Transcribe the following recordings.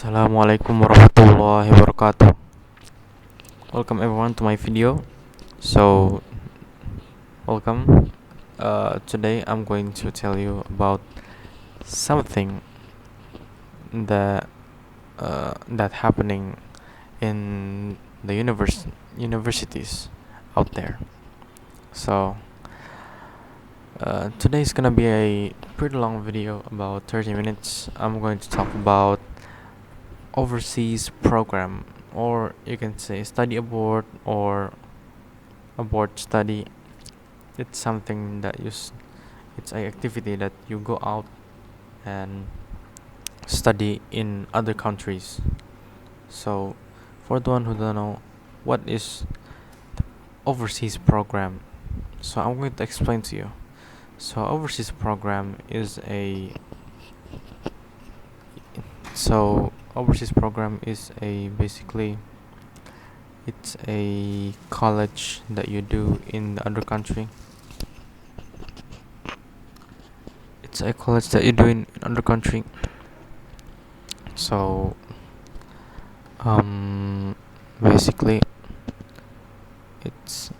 Assalamualaikum warahmatullahi wabarakatuh. Welcome everyone to my video. So, welcome. Today I'm going to tell you about something that happening in the universities out there. So, today is gonna be a pretty long video, about 30 minutes. I'm going to talk about overseas program, or you can say study abroad or abroad study. It's something that it's a activity that you go out and study in other countries. So for the one who don't know what is overseas program, so I'm going to explain to you. So overseas program is basically it's a college that you do in the other country. It's a college that you do in another country. So basically it's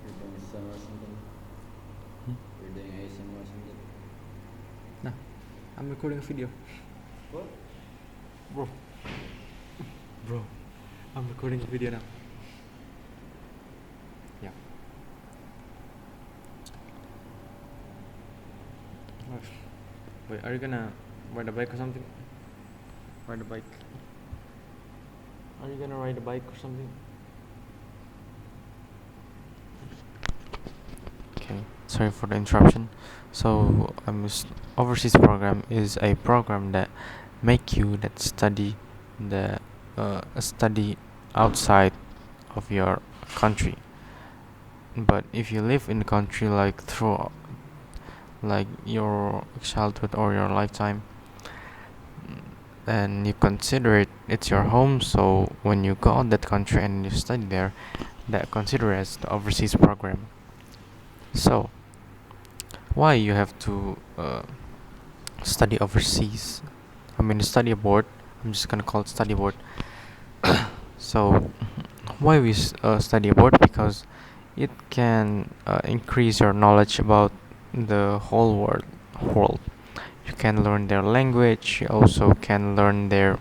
You're doing ASMR or something? Hmm? You're doing ASMR or something? Nah, I'm recording a video. What? Bro, I'm recording a video now. Yeah. Wait, are you gonna ride a bike or something? Ride a bike. Are you gonna ride a bike or something? Okay, sorry for the interruption. So, overseas program is a program that make you that study outside of your country. But if you live in the country like through like your childhood or your lifetime, and you consider it's your home, so when you go out that country and you study there, that consider as the overseas program. So why you have to study overseas, study abroad. I'm just gonna call it study abroad. So why we study abroad? Because it can increase your knowledge about the whole world. You can learn their language. You also can learn their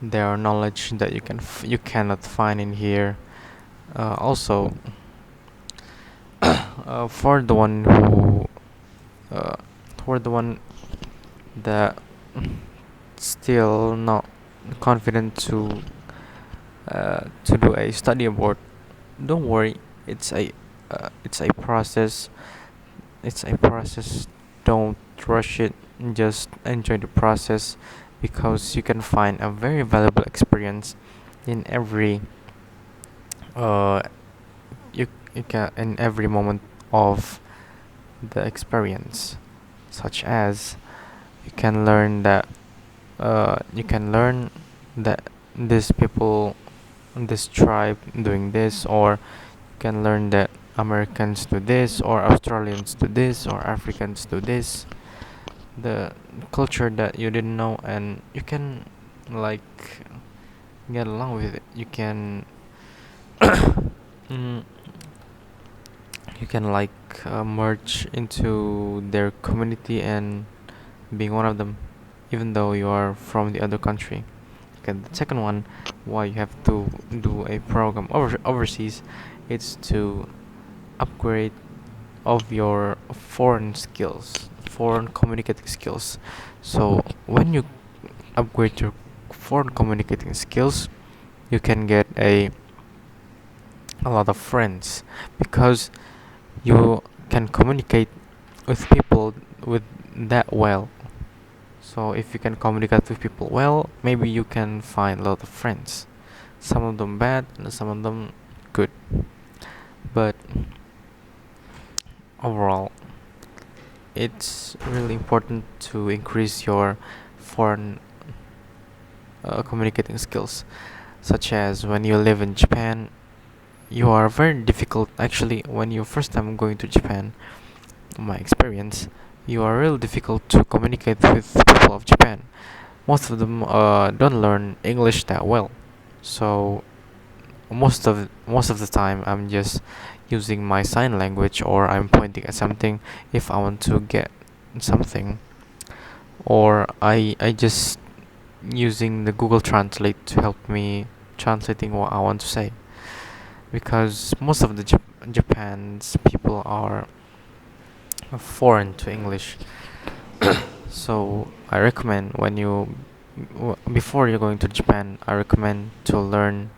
knowledge that you cannot find in here. Also, for the one who for the one that still not confident to do a study abroad, don't worry. It's a process. It's a process. Don't rush it. Just enjoy the process, because you can find a very valuable experience in every uh you can in every moment of the experience, such as you can learn that these people, this tribe doing this, or you can learn that Americans do this, or Australians do this, or Africans do this, the culture that you didn't know, and you can like get along with it. You can mm, you can merge into their community and being one of them, even though you are from the other country. Okay, the second one, why you have to do a program overseas, it's to upgrade of your foreign communicating skills. So when you upgrade your foreign communicating skills, you can get a lot of friends, because you can communicate with people with that well. So if you can communicate with people well, maybe you can find a lot of friends. Some of them bad and some of them good. But overall, it's really important to increase your foreign communicating skills, such as when you live in Japan. You are very difficult actually when you first time going to Japan. My experience, you are real difficult to communicate with people of Japan. Most of them don't learn English that well, so most of the time I'm just using my sign language, or I'm pointing at something if I want to get something, or I just using the Google Translate to help me translating what I want to say, because most of the Japan's people are foreign to English. So I recommend before you're going to Japan, I recommend to learn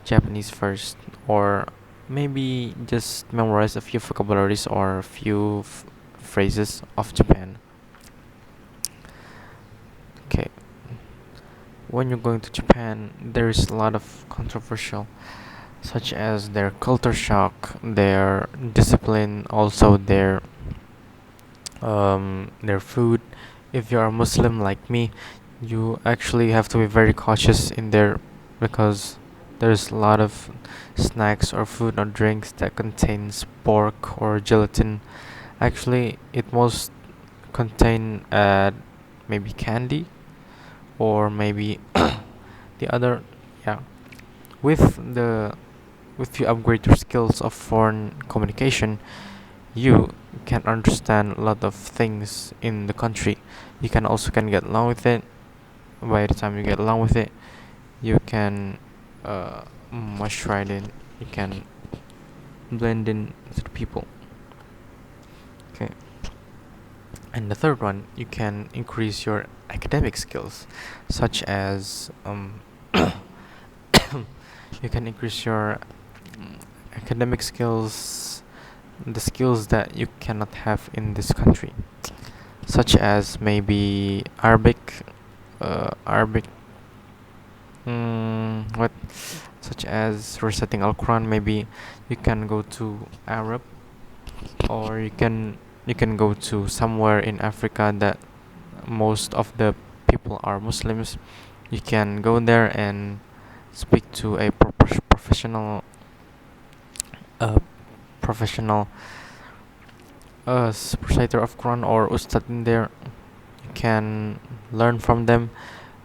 Japanese first, or maybe just memorize a few vocabularies or a few phrases of Japan. Okay, when you're going to Japan, there is a lot of controversial, such as their culture shock, their discipline, also their food. If you are Muslim like me, you actually have to be very cautious in there, because there's a lot of snacks or food or drinks that contains pork or gelatin. Actually, it most contain maybe candy, or maybe the other, yeah. With the with you upgrade your skills of foreign communication, you can understand a lot of things in the country. You can also can get along with it. By the time you get along with it, you can much right in. You can blend in to the people. Okay. And the third one, you can increase your academic skills, such as you can increase your academic skills, the skills that you cannot have in this country, such as maybe Arabic, what, such as reciting Al Quran. Maybe you can go to Arab, or you can go to somewhere in Africa that most of the people are Muslims. You can go there and speak to a professional uh, professional reciter of Quran or ustad in there. You can learn from them.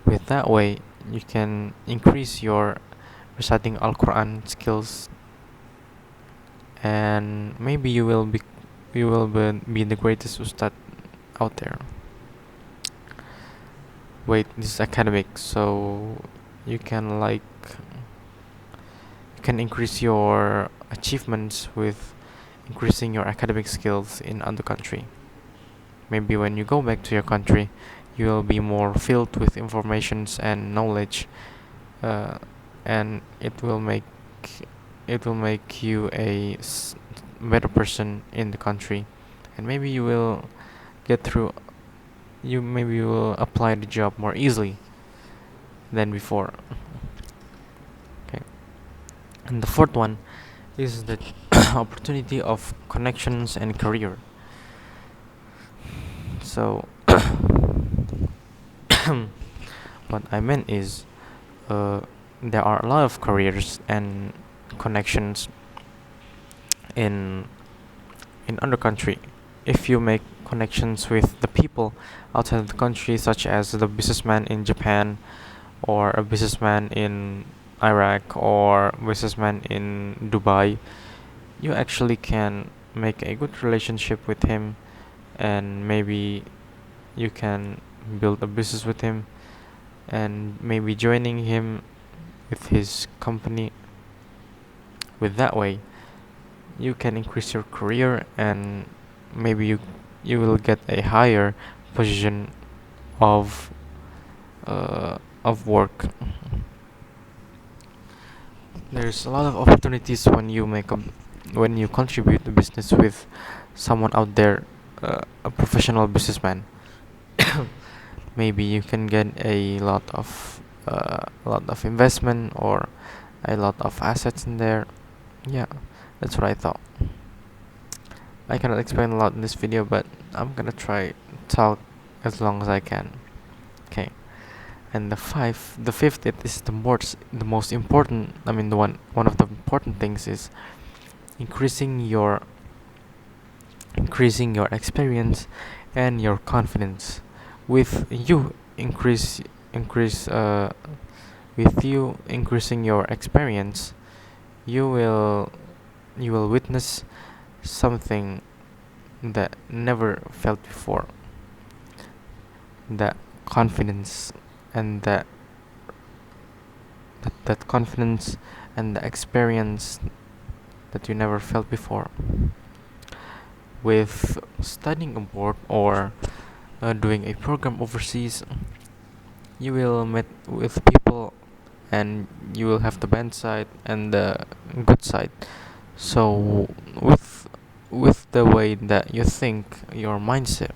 With that way, you can increase your reciting Al Quran skills, and maybe you will be the greatest ustad out there. Wait, this is academic, so you can you can increase your achievements with increasing your academic skills in other country. Maybe when you go back to your country, you will be more filled with informations and knowledge, uh, and it will make you a better person in the country, and maybe get through you will apply the job more easily than before. Okay. And the fourth one is the opportunity of connections and career. So what I meant is, there are a lot of careers and connections in other country. If you make connections with the people outside of the country, such as the businessman in Japan, or a businessman in Iraq, or businessman in Dubai, you actually can make a good relationship with him, and maybe you can build a business with him, and maybe joining him with his company. With that way, you can increase your career, and maybe you will get a higher position of work. There's a lot of opportunities when you contribute to business with someone out there, a professional businessman. Maybe you can get a lot of investment, or a lot of assets in there. Yeah, that's what I thought. I cannot explain a lot in this video, but I'm gonna try talk as long as I can. Okay. And the fifth it is the most important. I mean, the one of the important things is increasing your experience and your confidence. With you increase with you increasing your experience, you will witness something that never felt before. That confidence and that confidence and the experience that you never felt before. With studying abroad or doing a program overseas, you will meet with people and you will have the bad side and the good side. So with the way that you think, your mindset,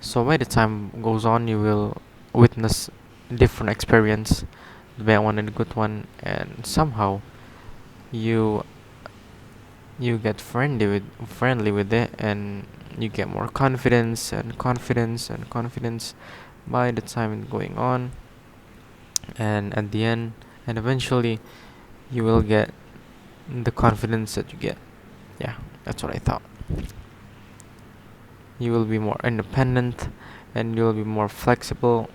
so by the time goes on, you will witness different experience, the bad one and the good one, and somehow you get friendly with it, and you get more confidence and confidence and confidence by the time going on, and at the end, and eventually you will get the confidence that you get. Yeah, that's what I thought. You will be more independent and you will be more flexible,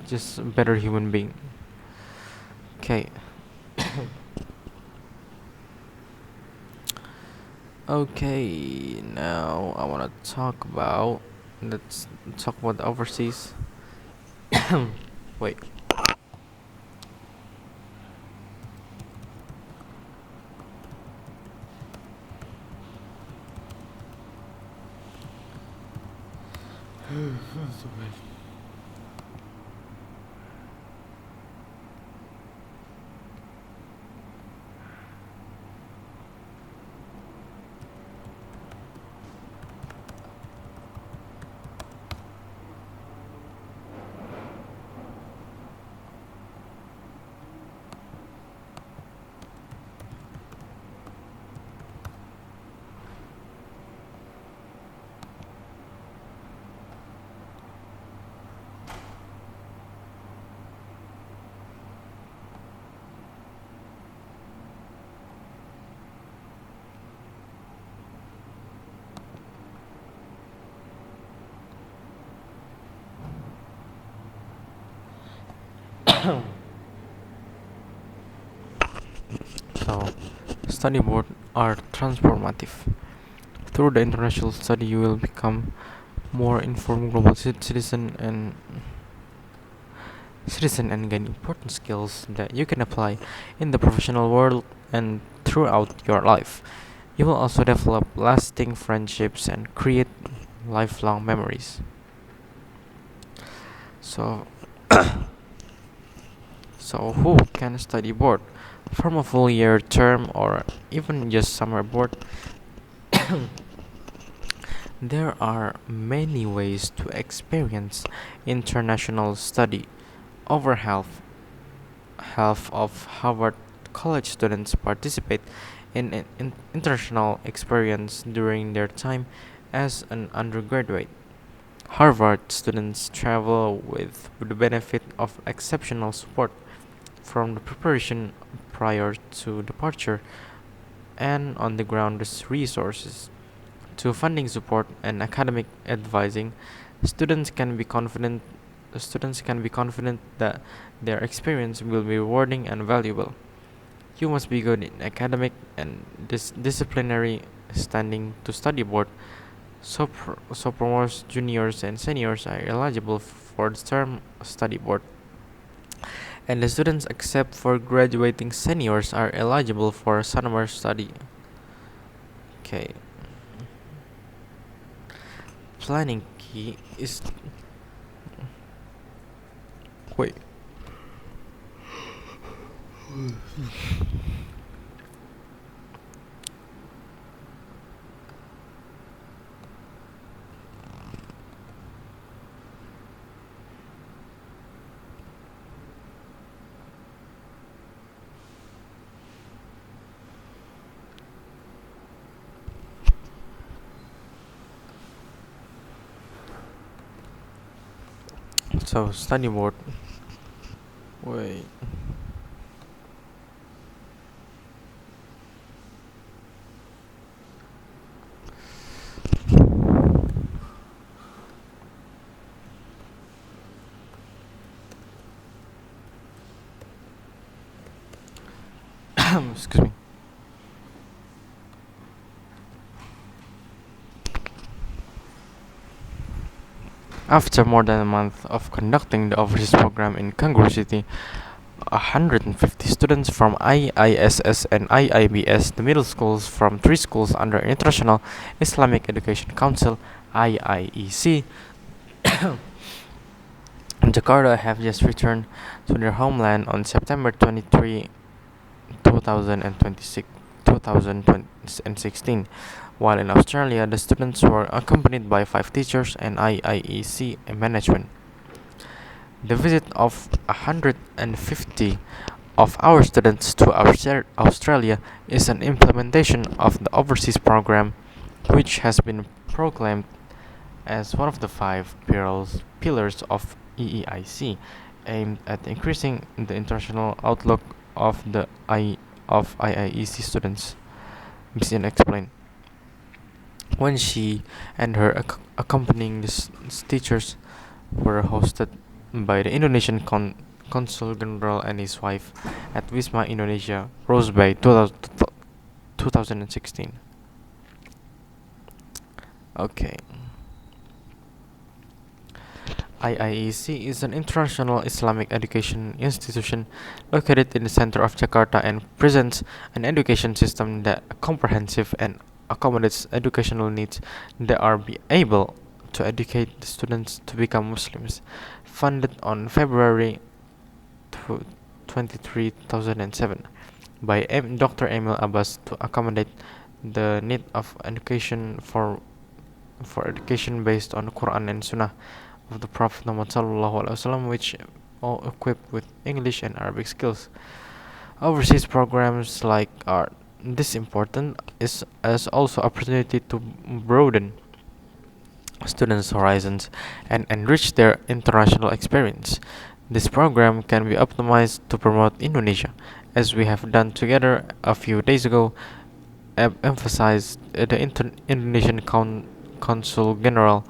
just a better human being. Okay. Okay, now I want to talk about, let's talk about the overseas. Wait. So, study abroad are transformative. Through the international study, you will become more informed global citizen and gain important skills that you can apply in the professional world and throughout your life. You will also develop lasting friendships and create lifelong memories. So, so who can study abroad? From a full year term or even just summer abroad, there are many ways to experience international study. Over half of Harvard College students participate in an international experience during their time as an undergraduate. Harvard students travel with the benefit of exceptional support from the preparation prior to departure and on the ground resources to funding support and academic advising. Students can be confident students can be confident that their experience will be rewarding and valuable. You must be good in academic and disciplinary standing to study abroad. Sophomores, juniors, and seniors are eligible for the term study abroad, and the students except for graduating seniors are eligible for summer study. Okay. Planning key is wait. So study board. Wait. Excuse me. After more than a month of conducting the overseas program in Kangaroo City, 150 students from IISS and IIBS, the middle schools from three schools under International Islamic Education Council (IIEC) in Jakarta, have just returned to their homeland on September 23, 2016. While in Australia, the students were accompanied by 5 teachers and IIEC management. The visit of 150 of our students to Australia is an implementation of the overseas program, which has been proclaimed as one of the five pillars of EEIC, aimed at increasing the international outlook of the IIEC students. Ms. Yin explained. When she and her accompanying teachers were hosted by the Indonesian Consul General and his wife at Wisma Indonesia, Rose Bay, 2016. Okay. IIEC is an international Islamic education institution located in the center of Jakarta and presents an education system that comprehensive and accommodates educational needs that are be able to educate the students to become Muslims. Founded on February 23, 2007 by Dr. Emil Abbas to accommodate the need of education for education based on the Quran and Sunnah of the Prophet Muhammad Sallallahu Alaihi Wasallam, which all equipped with English and Arabic skills. Overseas programs like are this important is as also opportunity to broaden students' horizons and enrich their international experience. This program can be optimized to promote Indonesia, as we have done together a few days ago. Emphasized the Indonesian Consul General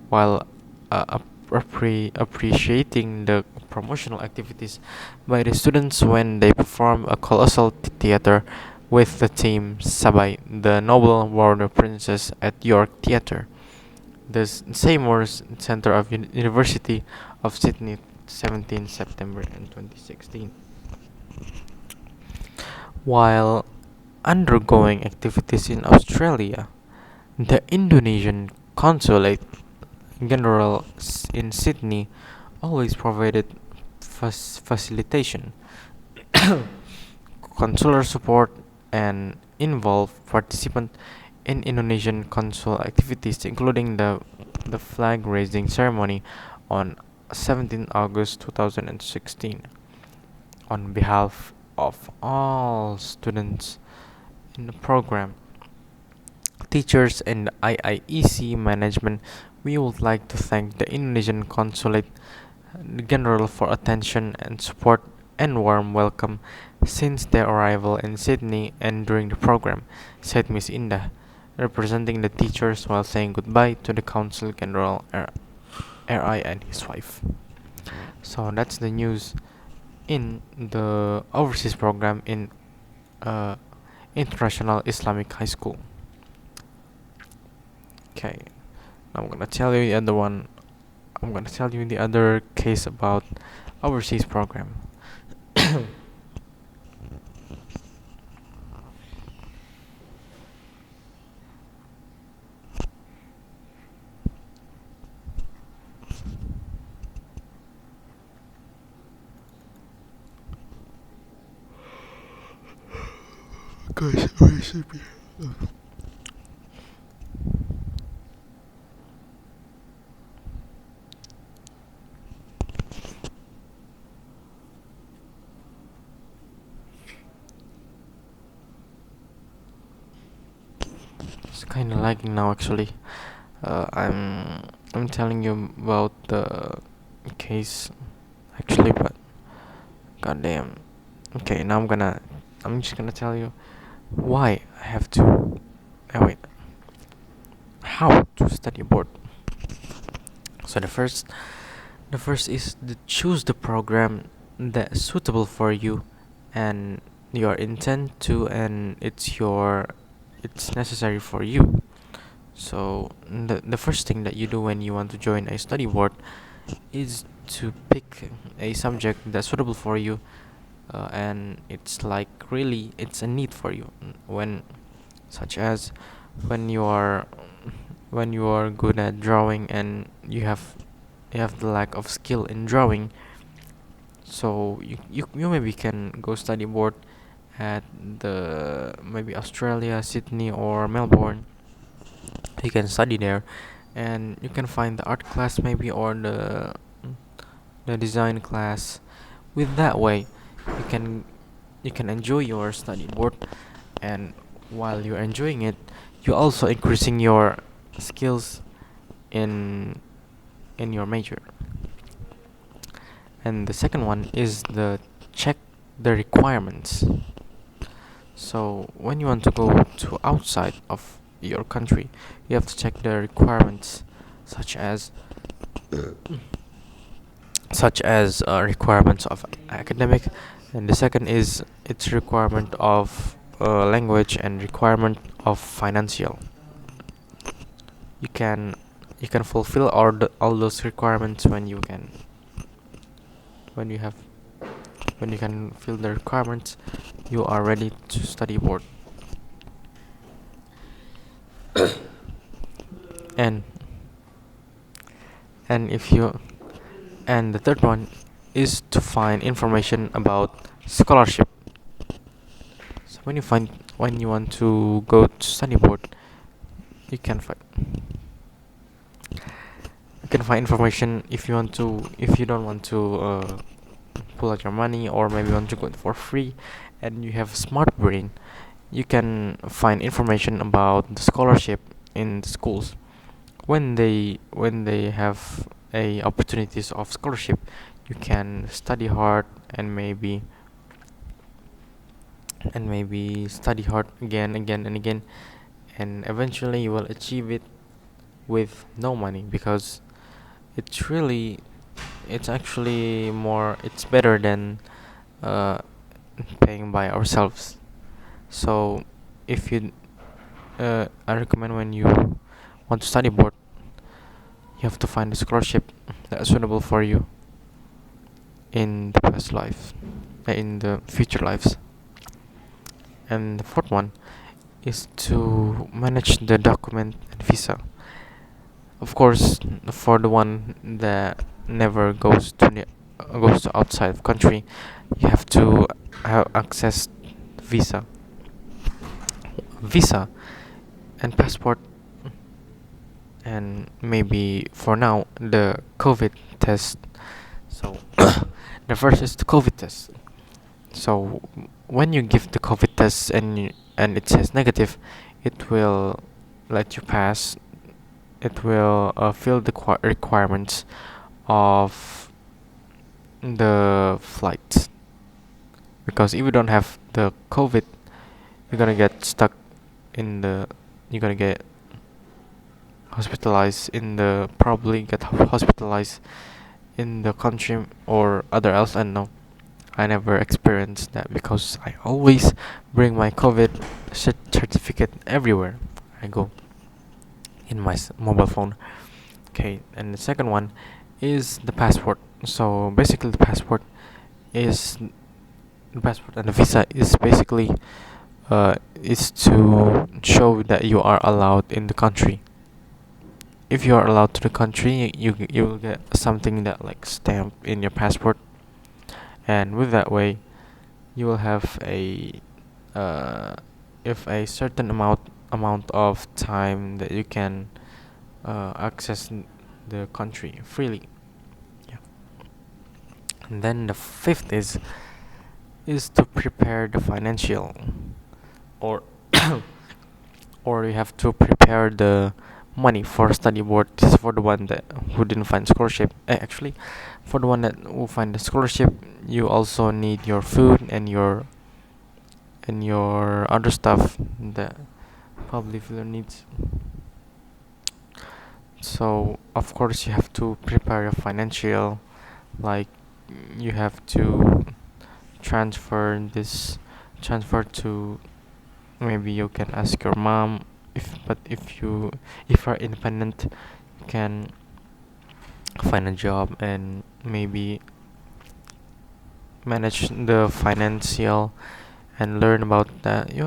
while appreciating the promotional activities by the students when they perform a colossal theater with the team Sabai, the Noble Warrior Princess at York Theatre, the Seymour Center of University of Sydney, 17 September 2016. While undergoing activities in Australia, the Indonesian Consulate General in Sydney always provided facilitation, consular support, and involved participants in Indonesian consul activities, including the flag raising ceremony on 17 August 2016. On behalf of all students in the program, teachers, and IIEC management, we would like to thank the Indonesian Consulate General for attention and support and warm welcome since their arrival in Sydney and during the program, said Miss Indah, representing the teachers while saying goodbye to the Consul General RI and his wife. So that's the news in the overseas program in International Islamic High School. Okay, I'm gonna tell you the other one. I'm gonna tell you the other case about overseas program. Guys, recipe. It's kind of lagging now actually. I'm telling you about the case actually, but goddamn. Okay, now I'm just gonna tell you why I have to. Wait, how to study abroad. So the first is to choose the program that's suitable for you and your intent to, and it's necessary for you. So the first thing that you do when you want to join a study board is to pick a subject that's suitable for you, and it's like really it's a need for you when, such as when you are when you are good at drawing and you have the lack of skill in drawing. So you maybe can go study abroad at the maybe Australia, Sydney or Melbourne. You can study there, and you can find the art class maybe, or the design class. With that way, you can you can enjoy your study abroad, and while you're enjoying it, you're also increasing your skills in your major. And the second one is the check the requirements. So when you want to go to outside of your country, you have to check the requirements, such as requirements of academic, and the second is its requirement of language and requirement of financial. You can fulfill all those requirements when you can when you have when you can fill the requirements, you are ready to study abroad. and and if you and the third one is to find information about scholarship. So when you want to go to study abroad, you can find information. If you don't want to pull out your money, or maybe want to go for free, and you have a smart brain, you can find information about the scholarship in the schools. When they have a opportunities of scholarship, you can study hard, and maybe study hard again and again, and eventually you will achieve it with no money, because it's really it's actually more it's better than uh, paying by ourselves. So if you I recommend, when you want to study abroad, you have to find a scholarship that's suitable for you in the past life, in the future lives. And the fourth one is to manage the document and visa. Of course, for the one that never goes to outside of country, you have to have access visa, visa and passport, and maybe for now the COVID test. So the first is the COVID test. So when you give the COVID test, and it says negative, it will let you pass. It will fill the requirements of the flight. Because if you don't have the COVID, you're gonna get stuck in the. You're gonna get hospitalized in the probably get hospitalized in the country or other else. I don't know. I never experienced that, because I always bring my COVID certificate everywhere I go in my mobile phone. Okay, and the second one is the passport. So basically, is the passport and the visa is basically is to show that you are allowed in the country. If you are allowed to the country, you will get something that like stamp in your passport, and with that way, you will have a if a certain amount of time that you can access the country freely. Yeah. And then the fifth is to prepare the financial, or or you have to prepare the money for study abroad. This is for the one that who didn't find scholarship. Actually, for the one that who find the scholarship, you also need your food and your other stuff that public filler needs. So of course you have to prepare your financial, like you have to transfer to, maybe you can ask your mom, if you're independent, you can find a job and maybe manage the financial and learn about that. You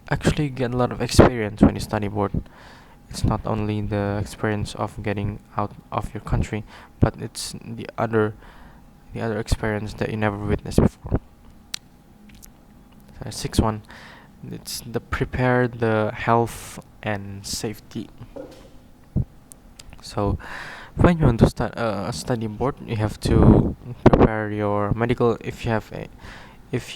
actually get a lot of experience when you study abroad. It's not only the experience of getting out of your country, but it's the other experience that you never witnessed before. Sixth one, it's the prepare the health and safety. So when you want to start study abroad, you have to prepare your medical. If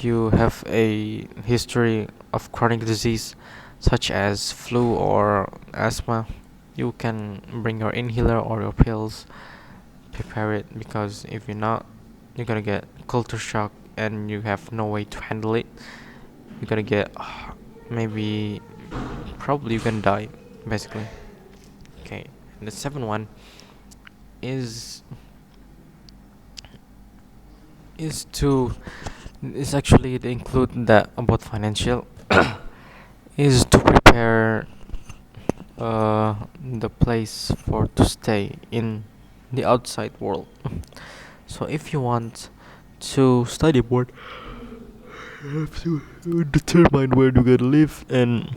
you have a history of chronic disease such as flu or asthma, you can bring your inhaler or your pills. Prepare it, because if you're not, you're gonna get culture shock and you have no way to handle it. You're gonna get maybe probably you can die, basically. Okay, and the seventh one is is to is actually to include that about financial is to prepare the place for to stay in the outside world. So if you want to study abroad, you have to determine where you're gonna live, and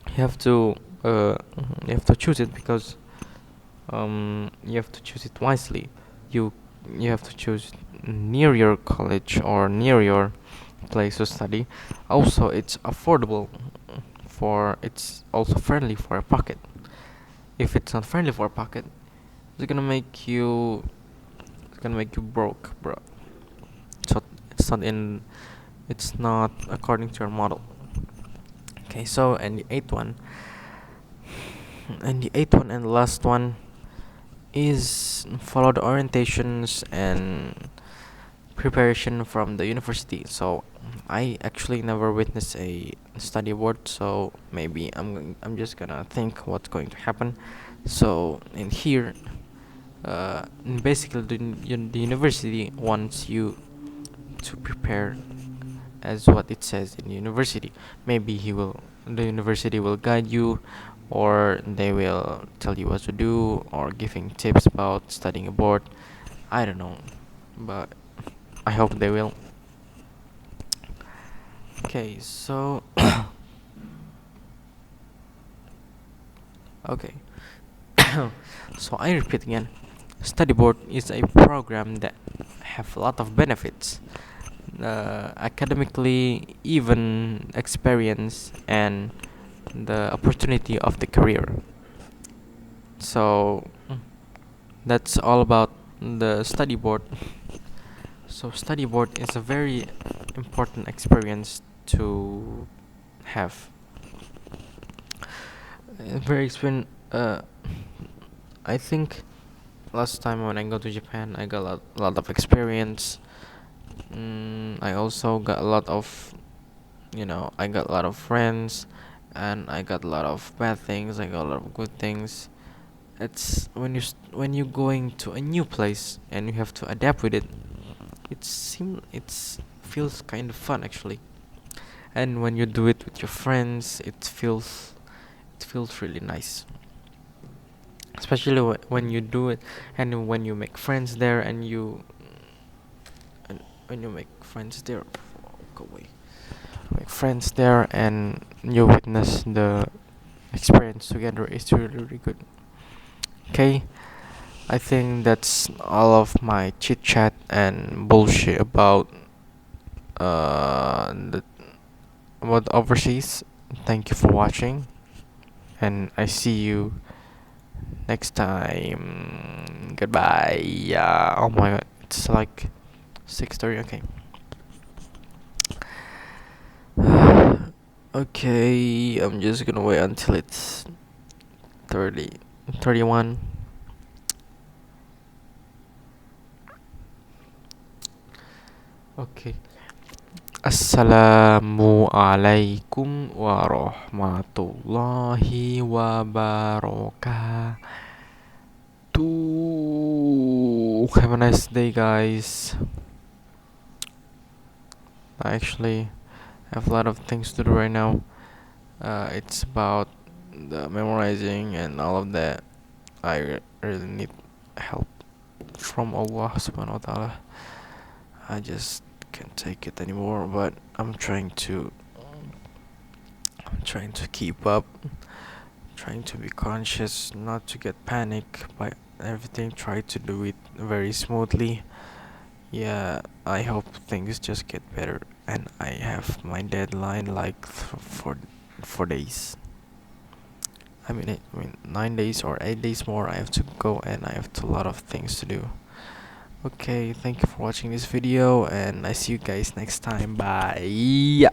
you have to uh, you have to choose it, because you have to choose it wisely. You you have to choose near your college or near your place to study. Also, it's affordable, it's also friendly for a pocket. If it's not friendly for a pocket, it's gonna make you broke, bro. So it's not according to your model. Okay, so and the eighth one and the last one is follow the orientations and preparation from the university. So I actually never witnessed a study abroad, so maybe I'm just gonna think what's going to happen. So in here, basically the university wants you to prepare as what it says in the university. Maybe the university will guide you, or they will tell you what to do, or giving tips about studying abroad. I don't know, but I hope they will. Okay, so okay. So I repeat again. Study board is a program that have a lot of benefits, academically, even experience and the opportunity of the career. So that's all about the study board. So study board is a very important experience to have. Very experience. I think last time when I go to Japan, I got a lot of experience. I also got a lot of, I got a lot of friends, and I got a lot of bad things. I got a lot of good things. It's when you're going to a new place and you have to adapt with it. It's feels kind of fun, actually. And when you do it with your friends, it feels really nice. Especially when you do it, and when you make friends there, and when you make friends there. Go away. Make friends there, and you witness the experience together. It's really, really good. Okay, I think that's all of my chit chat and bullshit the about overseas. Thank you for watching, and I see you next time. Goodbye. Yeah. Oh my god, it's like 6:30. Okay. Okay, I'm just gonna wait until it's 30, 31. Okay. Assalamualaikum warahmatullahi wabarakatuh. Have a nice day, guys. I actually have a lot of things to do right now. It's about the memorizing and all of that. I really need help from Allah subhanahu wa ta'ala. I just can't take it anymore, but I'm trying to keep up, trying to be conscious, not to get panic by everything, try to do it very smoothly. Yeah, I hope things just get better, and I have my deadline like for 4 days. I mean 9 days or 8 days more. I have to go, and I have a lot of things to do. Okay, thank you for watching this video, and I see you guys next time. Bye.